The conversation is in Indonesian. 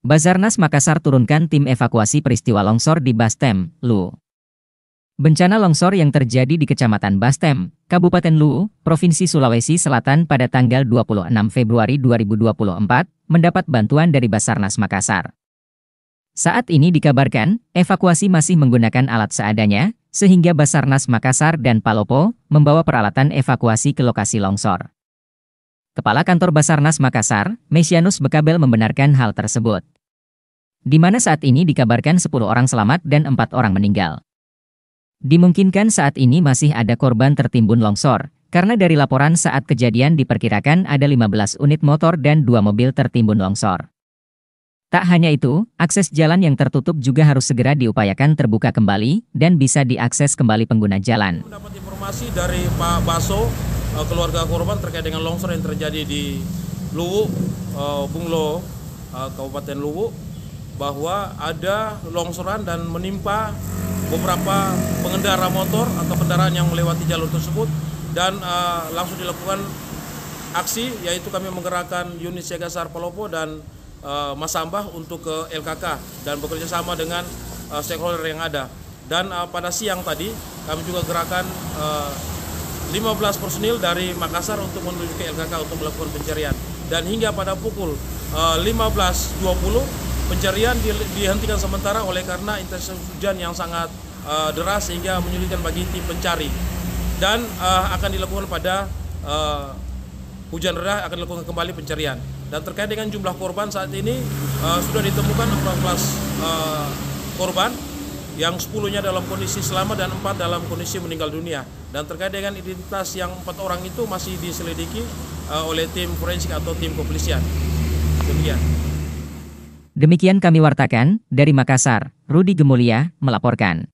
Basarnas Makassar turunkan tim evakuasi peristiwa longsor di Bastem, Luwu. Bencana longsor yang terjadi di Kecamatan Bastem, Kabupaten Luwu, Provinsi Sulawesi Selatan pada tanggal 26 Februari 2024, mendapat bantuan dari Basarnas Makassar. Saat ini dikabarkan, evakuasi masih menggunakan alat seadanya, sehingga Basarnas Makassar dan Palopo membawa peralatan evakuasi ke lokasi longsor. Kepala Kantor Basarnas Makassar, Mesianus Bekabel membenarkan hal tersebut. Di mana saat ini dikabarkan 10 orang selamat dan 4 orang meninggal. Dimungkinkan saat ini masih ada korban tertimbun longsor, karena dari laporan saat kejadian diperkirakan ada 15 unit motor dan 2 mobil tertimbun longsor. Tak hanya itu, akses jalan yang tertutup juga harus segera diupayakan terbuka kembali dan bisa diakses kembali pengguna jalan. Mendapat informasi dari Pak Baso, keluarga korban terkait dengan longsor yang terjadi di Luwu, Bunglo, Kabupaten Luwu, bahwa ada longsoran dan menimpa beberapa pengendara motor atau kendaraan yang melewati jalur tersebut, dan langsung dilakukan aksi, yaitu kami menggerakkan unit siaga SAR Palopo dan Mas Sambah untuk ke LKK dan bekerja sama dengan stakeholder yang ada. Dan pada siang tadi kami juga gerakan 15 personil dari Makassar untuk menuju ke LKK untuk melakukan pencarian. Dan hingga pada pukul 15.20 pencarian dihentikan sementara oleh karena intensitas hujan yang sangat deras sehingga menyulitkan bagi tim pencari. Dan akan dilakukan pada hujan reda akan dilakukan kembali pencarian. Dan terkait dengan jumlah korban saat ini sudah ditemukan 14 korban, yang 10-nya dalam kondisi selamat dan 4 dalam kondisi meninggal dunia. Dan terkait dengan identitas yang 4 orang itu masih diselidiki oleh tim forensik atau tim kepolisian. Demikian kami wartakan, dari Makassar, Rudi Gemulia melaporkan.